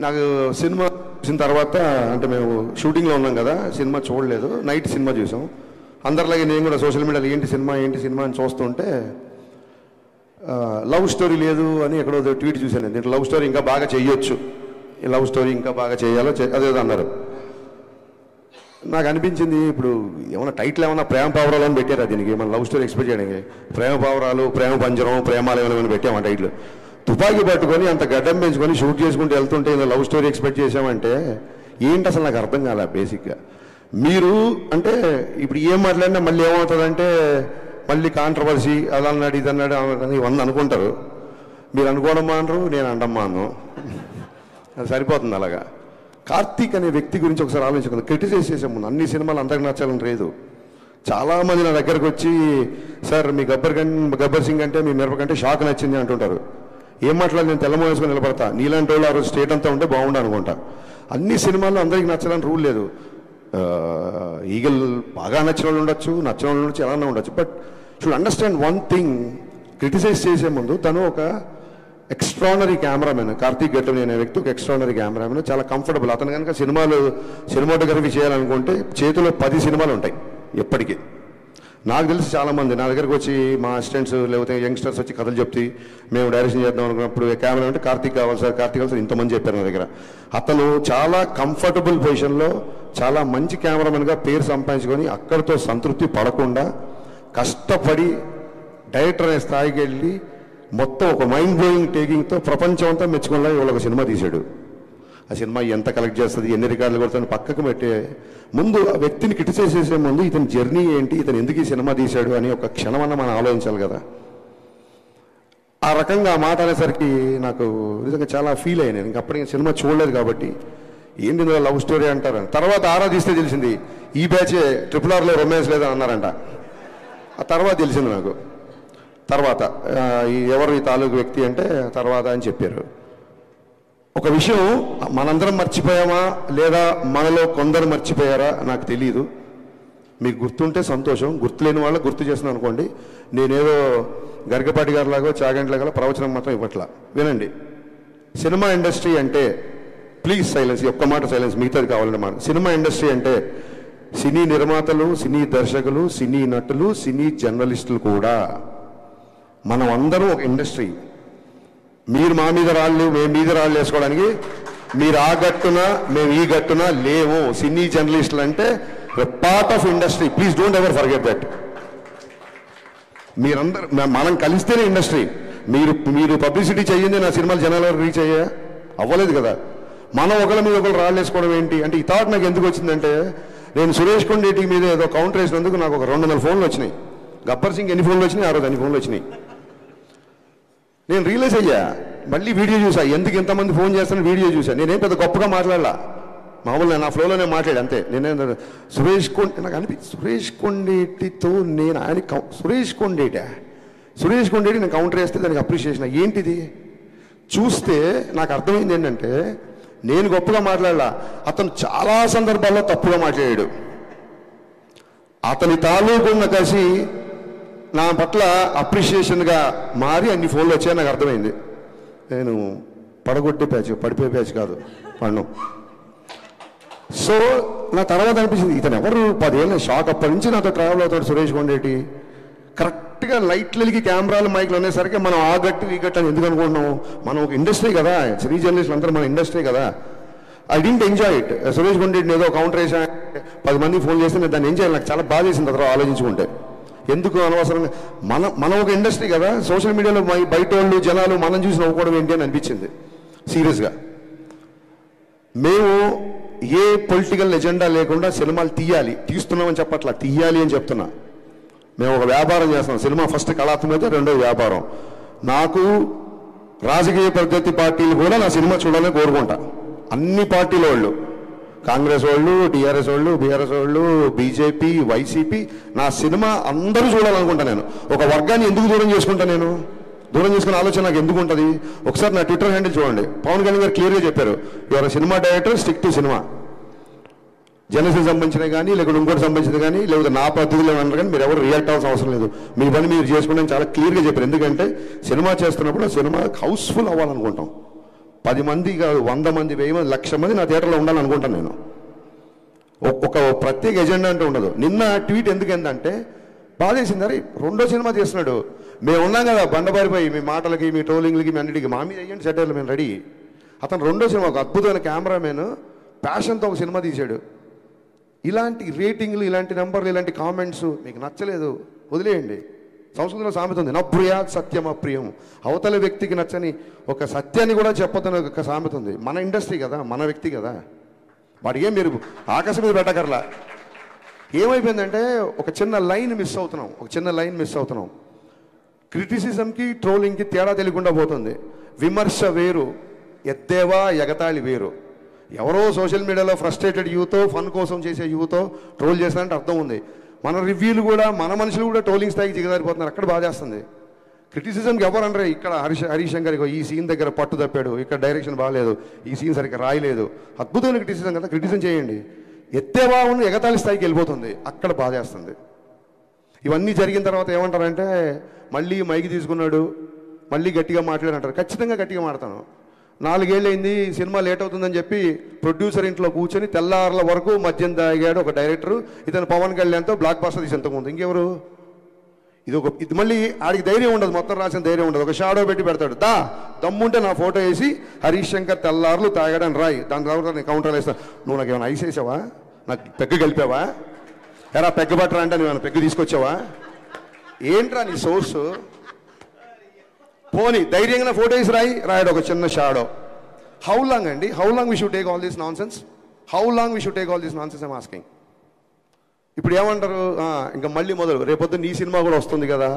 నాకు సినిమా చూసిన తర్వాత అంటే మేము షూటింగ్లో ఉన్నాం కదా, సినిమా చూడలేదు, నైట్ సినిమా చూసాం. అందరిలాగే నేను కూడా సోషల్ మీడియాలో ఏంటి సినిమా అని చూస్తుంటే లవ్ స్టోరీ లేదు అని ఎక్కడో ట్వీట్ చూశాను. దీంట్లో లవ్ స్టోరీ ఇంకా బాగా చేయొచ్చు, ఈ లవ్ స్టోరీ ఇంకా బాగా చేయాలో అదేదో అన్నారు. నాకు అనిపించింది ఇప్పుడు ఏమైనా టైటిల్ ఏమైనా ప్రేమ పావురాలు అని పెట్టారా దీనికి? మన లవ్ స్టోరీ ఎక్స్పెక్ట్ చేయడానికి ప్రేమ పావురాలు, ప్రేమ పంజరం, ప్రేమాలు ఏమైనా పెట్టామా టైటిల్? తుపాకీ పట్టుకొని అంత గడ్డం పెంచుకొని షూట్ చేసుకుంటూ వెళ్తుంటే లవ్ స్టోరీ ఎక్స్పెక్ట్ చేసామంటే ఏంటి అసలు నాకు అర్థం కాలే. బేసిక్గా మీరు అంటే ఇప్పుడు ఏం మాట్లాడినా మళ్ళీ ఏమవుతుందంటే మళ్ళీ కాంట్రవర్సీ అలా అన్నాడు ఇది అన్నాడు ఇవన్నీ అనుకుంటారు. మీరు అనుకోవడం మానరు, నేను అండమ్మా అను, అది సరిపోతుంది. అలాగా కార్తీక్ అనే వ్యక్తి గురించి ఒకసారి ఆలోచించకుండా క్రిటిసైజ్ చేసే ముందు అన్ని సినిమాలు అందరికి నచ్చాలని లేదు. చాలామంది నా దగ్గరకు వచ్చి సార్ మీ గబ్బర్ సింగ్ అంటే మీ మిరప కంటే షాక్ నచ్చింది అంటుంటారు. ఏం మాట్లాడి నేను తెల్లమో వేసుకొని నిలబడతా, నీలాంటి వాళ్ళు ఆ రోజు స్టేట్ అంతా ఉంటే బాగుండు అనుకుంటా. అన్ని సినిమాల్లో అందరికి నచ్చాలని రూల్ లేదు. ఈగల్ బాగా నచ్చిన వాళ్ళు ఉండొచ్చు, నచ్చిన వాళ్ళు ఉండొచ్చు, ఎలా ఉండొచ్చు. But should understand one thing, criticise చేసే ముందు తను ఒక ఎక్స్ట్రానరీ కెమెరామెన్. కార్తీక్ గట్టం అనే వ్యక్తి ఒక ఎక్స్ట్రానరీ కెమెరామెన్, చాలా కంఫర్టబుల్. అతను కనుక సినిమాటోగ్రఫీ చేయాలనుకుంటే చేతిలో 10 సినిమాలు ఉంటాయి ఎప్పటికీ. నాకు తెలిసి చాలామంది నా దగ్గరకు వచ్చి మా అసిస్టెంట్స్ లేకపోతే యంగ్స్టర్స్ వచ్చి కథలు చెప్తే మేము డైరెక్షన్ చేద్దాం అనుకున్నప్పుడు కెమెరా అంటే కార్తీక్ కావాలి సార్, కార్తీక్ కావాలి సార్, ఇంతమంది చెప్పారు నా దగ్గర. అతను చాలా కంఫర్టబుల్ పొజిషన్లో చాలా మంచి కెమెరామెన్గా పేరు సంపాదించుకొని అక్కడితో సంతృప్తి పడకుండా కష్టపడి డైరెక్టర్ అనే స్థాయికి వెళ్ళి మొత్తం ఒక మైండ్ బ్లోయింగ్ టేకింగ్తో ప్రపంచం అంతా మెచ్చుకునేలా ఇవాళ ఒక సినిమా తీశాడు. ఆ సినిమా ఎంత కలెక్ట్ చేస్తుంది, ఎన్ని రికార్డులు కొడుతుంది పక్కకు పెట్టే ముందు ఆ వ్యక్తిని క్రిటిసైజ్ చేసే ముందు ఇతని జర్నీ ఏంటి, ఇతను ఎందుకు ఈ సినిమా తీశాడు అని ఒక క్షణమన్నా మనం ఆలోచించాలి కదా. ఆ రకంగా ఆ మాట అనేసరికి నాకు నిజంగా చాలా ఫీల్ అయ్యాను. ఇంకా అప్పటికి సినిమా చూడలేదు కాబట్టి ఏంటి ఇందులో లవ్ స్టోరీ అంటారు. తర్వాత ఆరాధిస్తే తెలిసింది ఈ బ్యాచే RRRలో రొమాన్స్ లేదని అన్నారంట. ఆ తర్వాత తెలిసింది నాకు. తర్వాత ఎవరు ఈ తాలూకు వ్యక్తి అంటే తర్వాత అని చెప్పారు. ఒక విషయం మనందరం మర్చిపోయామా లేదా మనలో కొందరు మర్చిపోయారా నాకు తెలియదు. మీకు గుర్తుంటే సంతోషం, గుర్తులేని వాళ్ళకి గుర్తు చేస్తున్నాను అనుకోండి. నేనేదో గరికపాటి గారిలాగో చాగంట్లాగా ప్రవచనం మాత్రం ఇవ్వట్లా. వినండి, సినిమా ఇండస్ట్రీ అంటే ప్లీజ్ సైలెన్స్, ఒక్క మాట సైలెన్స్, మిగతాది కావాలన్నమాట. సినిమా ఇండస్ట్రీ అంటే సినీ నిర్మాతలు, సినీ దర్శకులు, సినీ నటులు, సినీ జర్నలిస్టులు కూడా మనం అందరం ఒక ఇండస్ట్రీ. మీరు మా మీద రాళ్ళు, మేము మీద రాళ్ళు వేసుకోవడానికి మీరు ఆ గట్టున మేము ఈ గట్టున లేవు. సినీ జర్నలిస్టులు అంటే part of industry. Please don't ever forget that. మీరందరూ మనం కలిస్తేనే ఇండస్ట్రీ. మీరు పబ్లిసిటీ చేయండి, నా సినిమాలు జనాల రీచ్ అవ్వలేదు కదా. మనం ఒకళ్ళ మీద ఒకళ్ళు రాళ్ళు వేసుకోవడం ఏంటి అంటే ఈ థాట్ నాకు ఎందుకు వచ్చిందంటే నేను సురేష్ కొండేటి మీద ఏదో కౌంటర్ వేసినందుకు నాకు ఒక 200 ఫోన్లు వచ్చినాయి. గబ్బర్ సింగ్ ఎన్ని ఫోన్లు వచ్చినాయి, ఆ రోజు అన్ని ఫోన్లు వచ్చినాయి. నేను రియలైజ్ అయ్యా, మళ్ళీ వీడియో చూసా, ఎందుకు ఇంతమంది ఫోన్ చేస్తాను వీడియో చూసా. నేనేం పెద్ద గొప్పగా మాట్లాడలా, మామూలుగా నా ఫ్లోలోనే మాట్లాడి అంతే. నాకు సురేష్ కొండేటితో నేను ఆయన సురేష్ కొండేటి నేను కౌంటర్ వేస్తే దానికి అప్రిషియేషన్ ఏంటిది చూస్తే నాకు అర్థమైంది ఏంటంటే నేను గొప్పగా మాట్లాడలా, అతను చాలా సందర్భాల్లో తప్పుగా మాట్లాడాడు. అతని తాలూకున్న కసి నా పట్ల అప్రిషియేషన్గా మారి అన్ని ఫోన్లు వచ్చాయని నాకు అర్థమైంది. నేను పడగొట్టే ప్యాచ్, పడిపోయే ప్యాచ్ కాదు పన్ను. సో నా తర్వాత అనిపించింది ఇతను ఎవరు 10 ఏళ్ళ షాక్. అప్పటి నుంచి నాతో ట్రావెల్ అవుతాడు సురేష్ కొండేటి. కరెక్ట్గా లైట్లకి కెమెరాలు మైక్లు అనేసరికి మనం ఆ గట్టు ఈ గట్టు అని ఎందుకు అనుకుంటున్నాము? మనం ఒక ఇండస్ట్రీ కదా, సినీ జర్నలిస్టులు అందరూ మన ఇండస్ట్రీ కదా. I didn't enjoy it. Suresh కొండేటిని ఏదో కౌంటర్ వేసా 10 మంది ఫోన్ చేస్తే నేను దాన్ని ఎంజాయ్, నాకు చాలా బాధ చేసింది తర్వాత ఆలోచించుకుంటే. ఎందుకు అనవసరంగా మనం ఒక ఇండస్ట్రీ కదా, సోషల్ మీడియాలో బయట వాళ్ళు జనాలు మనం చూసి నవ్వుకోవడం ఏంటి అని అనిపించింది సీరియస్గా. మేము ఏ పొలిటికల్ ఎజెండా లేకుండా సినిమాలు తీస్తున్నామని చెప్పట్లా, తీయాలి అని చెప్తున్నా. మేము ఒక వ్యాపారం చేస్తున్నాం. సినిమా ఫస్ట్ కళాత్మకత, రెండోది వ్యాపారం. నాకు రాజకీయ ప్రత్యర్థి పార్టీలు కూడా నా సినిమా చూడాలని కోరుకుంటా. అన్ని పార్టీల వాళ్ళు, కాంగ్రెస్ వాళ్ళు, టీఆర్ఎస్ వాళ్ళు, బీఆర్ఎస్ వాళ్ళు, బీజేపీ, వైసీపీ, నా సినిమా అందరూ చూడాలనుకుంటా. నేను ఒక వర్గాన్ని ఎందుకు దూరం చేసుకుంటా? నేను దూరం చేసుకునే ఆలోచన నాకు ఎందుకు ఉంటుంది? ఒకసారి నా ట్విట్టర్ హ్యాండిల్ చూడండి. పవన్ కళ్యాణ్ గారు క్లియర్గా చెప్పారు, your cinema director, stick to cinema. Janasena సంబంధించినవి కానీ లేకపోతే ఇంకోటి సంబంధించినది కానీ లేకపోతే నా పద్ధతిలో అన్నారు కానీ మీరు ఎవరు రియాక్ట్ అవ్వాల్సిన అవసరం లేదు. మీ పని మీరు చేసుకుంటే చాలా క్లియర్గా చెప్పారు. ఎందుకంటే సినిమా చేస్తున్నప్పుడు సినిమా హౌస్ఫుల్ అవ్వాలనుకుంటాం. 10 మంది కాదు, 100 మంది, 1000 మంది, 1,00,000 మంది నా థియేటర్లో ఉండాలని అనుకుంటాను నేను. ఒక ప్రత్యేక ఎజెండా అంటూ ఉండదు. నిన్న ట్వీట్ ఎందుకంటే బాధేసింది, అరే 2వ సినిమా చేస్తున్నాడు, మేము ఉన్నాం కదా బండబారిపోయి మీ మాటలకి, మీ ట్రోలింగ్లకి, మీ అన్నిటికీ మా మీద అయ్యండి సెటర్లు, మేము రెడీ. అతను 2వ సినిమా ఒక అద్భుతమైన కెమెరామెన్ ప్యాషన్తో ఒక సినిమా తీశాడు. ఇలాంటి రేటింగ్లు, ఇలాంటి నెంబర్లు, ఇలాంటి కామెంట్స్ మీకు నచ్చలేదు వదిలేయండి. సంస్కృతిలో సామెత ఉంది, నప్రియాత్ సత్యం అప్రియం. అవతల వ్యక్తికి నచ్చని ఒక సత్యాన్ని కూడా చెప్పొద్దని ఒక సామెత ఉంది. మన ఇండస్ట్రీ కదా, మన వ్యక్తి కదా, వాడికి ఏం మీరు ఆకాశం మీద పెట్టకర్లా. ఏమైపోయిందంటే ఒక చిన్న లైన్ మిస్ అవుతున్నాం. క్రిటిసిజంకి ట్రోలింగ్కి తేడా తెలియకుండా పోతుంది. విమర్శ వేరు, ఎద్దేవా ఎగతాళి వేరు. ఎవరో సోషల్ మీడియాలో ఫ్రస్ట్రేటెడ్ యూతో, ఫన్ కోసం చేసే యూతో ట్రోల్ చేస్తారంటే అర్థం ఉంది. మన రివ్యూలు కూడా, మన మనుషులు కూడా ట్రోలింగ్ స్థాయికి దిగజారిపోతున్నారు. అక్కడ బాధేస్తుంది. క్రిటిసిజంకి ఎవరు అనరే, ఇక్కడ హరీష్ శంకర్ ఈ సీన్ దగ్గర పట్టు తప్పాడు, ఇక్కడ డైరెక్షన్ బాగాలేదు, ఈ సీన్ సరిగ్గా రాయలేదు. అద్భుతమైన క్రిటిసిజం కదా, క్రిటిసిజం చేయండి. ఎత్తేవా ఉన్న ఎగతాళి స్థాయికి వెళ్ళిపోతుంది, అక్కడ బాధేస్తుంది. ఇవన్నీ జరిగిన తర్వాత ఏమంటారంటే మళ్ళీ మైకి తీసుకున్నాడు, మళ్ళీ గట్టిగా మాట్లాడారంటారు. ఖచ్చితంగా గట్టిగా మాట్లాడతాను. 4 ఏళ్ళు అయింది, సినిమా లేట్ అవుతుందని చెప్పి ప్రొడ్యూసర్ ఇంట్లో కూర్చొని తెల్లారుల వరకు మద్యం తాగాడు ఒక డైరెక్టర్. ఇతను పవన్ కళ్యాణ్తో బ్లాక్ బస్టర్ తీసి ఎంతకుముందు ఇంకెవరు? ఇది మళ్ళీ ఆడికి ధైర్యం ఉండదు, మొత్తం రాసిన ధైర్యం ఉండదు. ఒక షాడో పెట్టి పెడతాడు, దమ్ముంటే నా ఫోటో వేసి హరీష్ శంకర్ తెల్లారులు తాగాడని రాయి, దాని తర్వాత నేను కౌంటర్లు వేస్తాను. నువ్వు నాకు ఏమైనా ఐస్ వేసావా? నాకు పెగ్గు కలిపావా? ఎరా పెగ్గ బట్టరా అంటే నువ్వు ఏమైనా పెగ్గు తీసుకొచ్చావా? ఏంట్రా నీ సోర్సు? పోనీ ధైర్యంగా ఫోటో వేసి రాయడు ఒక చిన్న షాడో. హౌ లాంగ్ అండి? How long we should take all this non sense? I'm asking. ఇప్పుడు ఏమంటారు, ఇంకా మళ్ళీ మొదలు, రేపొద్దు నీ సినిమా కూడా వస్తుంది కదా,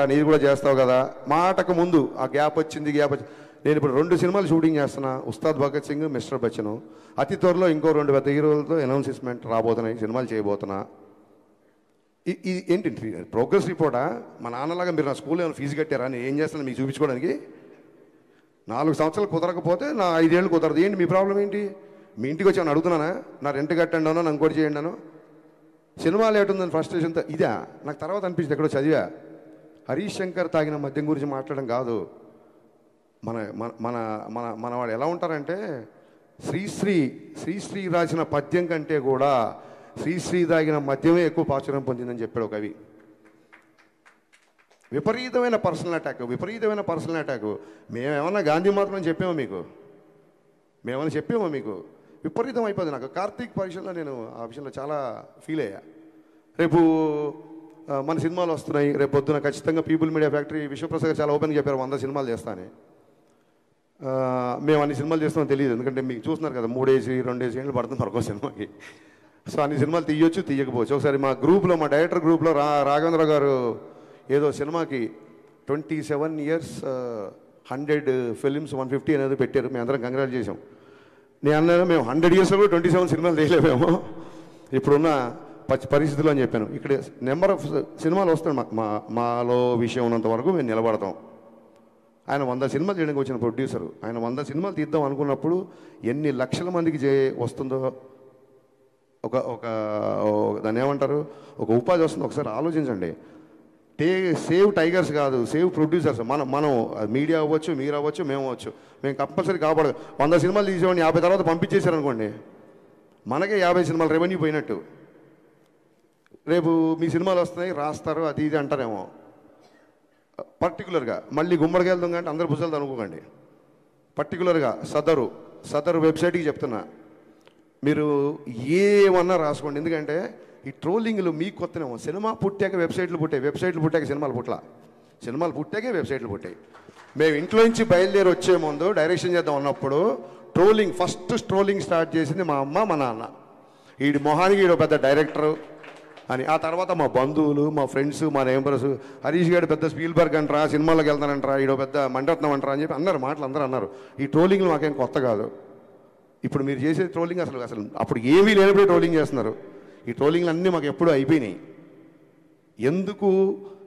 నీది కూడా చేస్తావు కదా. మాటకు ముందు ఆ గ్యాప్ వచ్చింది. నేను ఇప్పుడు 2 సినిమాలు షూటింగ్ చేస్తున్నా, ఉస్తాద్ భగత్ సింగ్, మిస్టర్ బచ్చన్. అతి త్వరలో ఇంకో 2 పెద్ద హీరోలతో అనౌన్స్మెంట్ రాబోతున్నాయి, సినిమాలు చేయబోతున్నా. ఇది ఏంటి ప్రోగ్రెస్ రిపోర్టా? మా నాన్నలాగా మీరు నా స్కూల్లో ఏమైనా ఫీజు కట్టారా? నేను ఏం చేస్తాను మీకు చూపించుకోవడానికి? 4 సంవత్సరాలు కుదరకపోతే నా 5 ఏళ్ళు కుదరదు. ఏంటి మీ ప్రాబ్లం ఏంటి? మీ ఇంటికి వచ్చి ఏమైనా అడుగుతున్నానా? నా రెంట్ కట్టండి అన్నా, నాకు ఇంకోటి చేయండి అను. సినిమా లేట్ ఉందని ఫ్రస్ట్రేషన్తో ఇదా నాకు తర్వాత అనిపించింది. ఎక్కడో చదివా, హరీష్ శంకర్ తాగిన మద్యం గురించి మాట్లాడడం కాదు. మన మన మన మన వాళ్ళు ఎలా ఉంటారంటే, శ్రీశ్రీ రాసిన పద్యం కంటే కూడా శ్రీశ్రీ తాగిన మద్యమే ఎక్కువ ప్రాచుర్యం పొందిందని చెప్పాడు కవి. విపరీతమైన పర్సనల్ అటాక్. మేమేమన్నా గాంధీ మాత్రం చెప్పామో మీకు? విపరీతం అయిపోయింది. నాకు కార్తీక్ పరీక్షలో నేను ఆ విషయంలో చాలా ఫీల్ అయ్యా. రేపు మన సినిమాలు వస్తున్నాయి, రేపు పొద్దున ఖచ్చితంగా పీపుల్ మీడియా ఫ్యాక్టరీ విశ్వప్రసాద్ చాలా ఓపెన్గా చెప్పారు 100 సినిమాలు చేస్తానని. మేము అన్ని సినిమాలు చేస్తామని తెలియదు, ఎందుకంటే మీకు చూస్తున్నారు కదా 3-2 ఏళ్ళు పడుతుంది మరొక సినిమాకి. సో అన్ని సినిమాలు తీయొచ్చు, తీయకపోవచ్చు. ఒకసారి మా గ్రూప్లో, మా డైరెక్టర్ గ్రూప్లో రాఘవేంద్ర గారు ఏదో సినిమాకి 27 years 100 films 150 అనేది పెట్టారు. మేము అందరం కంగ్రాట్ చేసాం. నేను అన్నాను, మేము 100 yearsలో కూడా 27 సినిమాలు తీయలేమేమో ఇప్పుడున్న పరిస్థితుల్లో అని చెప్పాను. ఇక్కడ నెంబర్ ఆఫ్ సినిమాలు వస్తాయి, మాలో విషయం ఉన్నంత వరకు మేము నిలబడతాం. ఆయన 100 సినిమాలు చేయడానికి వచ్చిన ప్రొడ్యూసరు, ఆయన 100 సినిమాలు తీద్దాం అనుకున్నప్పుడు ఎన్ని లక్షల మందికి వస్తుందో, దాన్ని ఏమంటారు, ఒక ఉపాధి వస్తుందో ఒకసారి ఆలోచించండి. సేవ్ టైగర్స్ కాదు, సేవ్ ప్రొడ్యూసర్స్. మనం మీడియా అవ్వచ్చు, మీరు అవ్వచ్చు, మేము అవ్వచ్చు. మేము కంపల్సరీ కాపాడదు. 100 సినిమాలు తీసేవాడిని 50 తర్వాత పంపించేశారనుకోండి, మనకే 50 సినిమాలు రెవెన్యూ పోయినట్టు. రేపు మీ సినిమాలు వస్తున్నాయి, రాస్తారు, అది ఇది అంటారేమో. పర్టికులర్గా మళ్ళీ గుమ్మడికి వెళ్తాం కానీ అందరు భుజాలు అనుకోకండి. పర్టికులర్గా సదరు వెబ్సైట్కి చెప్తున్నా, మీరు ఏమన్నా రాసుకోండి. ఎందుకంటే ఈ ట్రోలింగ్లు మీకు కొత్తనేమో. సినిమా పుట్టాక వెబ్సైట్లు పుట్టాక సినిమాలు పుట్టాకే వెబ్సైట్లు పుట్టాయి. మేము ఇంట్లో నుంచి బయలుదేరి వచ్చే ముందు డైరెక్షన్ చేద్దాం అన్నప్పుడు ఫస్ట్ ట్రోలింగ్ స్టార్ట్ చేసింది మా అమ్మ, మా నాన్న. వీడి మొహానికి వీడు పెద్ద డైరెక్టరు అని. ఆ తర్వాత మా బంధువులు, మా ఫ్రెండ్స్, మా నేబర్స్, హరీష్ గారు పెద్ద స్పీల్బర్గ్ అంటారా, సినిమాలోకి వెళ్తానంటారా, వీడో పెద్ద మణిరత్నం అంటారా అని చెప్పి అందరు అన్నారు. ఈ ట్రోలింగ్లు మాకేం కొత్త కాదు. ఇప్పుడు మీరు చేసే ట్రోలింగ్ అసలు అప్పుడు ఏమీ లేనప్పుడే ట్రోలింగ్ చేస్తున్నారు. ఈ ట్రోలింగ్లు అన్నీ మాకు ఎప్పుడూ అయిపోయినాయి. ఎందుకు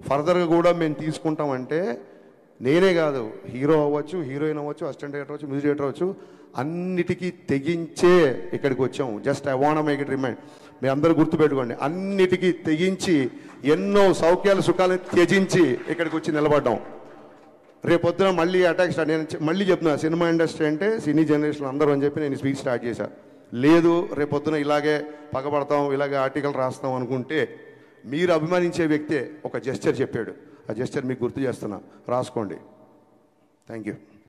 ఫర్దర్గా కూడా మేము తీసుకుంటామంటే, నేనే కాదు, హీరో అవ్వచ్చు, హీరోయిన్ అవ్వచ్చు, అసిస్టెంట్ డైరెక్టర్ అవ్వచ్చు, మ్యూజిక్ డైరెక్టర్ అవ్వచ్చు, అన్నిటికీ తెగించే ఇక్కడికి వచ్చాము. Just I want make it remind. మీ అందరూ గుర్తుపెట్టుకోండి, అన్నిటికీ తెగించి, ఎన్నో సౌఖ్యాలు సుఖాలను త్యజించి ఇక్కడికి వచ్చి నిలబడ్డాం. రేపొద్దున మళ్ళీ అటాక్ స్టార్ట్. నేను మళ్ళీ చెప్తున్నా, సినిమా ఇండస్ట్రీ అంటే సినీ జనరేషన్ అందరూ అని చెప్పి నేను స్పీచ్ స్టార్ట్ చేశాను. లేదు రేపొద్దున ఇలాగే పగబడతాం, ఇలాగే ఆర్టికల్ రాస్తాం అనుకుంటే, మీరు అభిమానించే వ్యక్తే ఒక జెస్చర్ చెప్పాడు. ఆ జెస్చర్ మీకు గుర్తు చేస్తున్నా, రాసుకోండి. Thank you.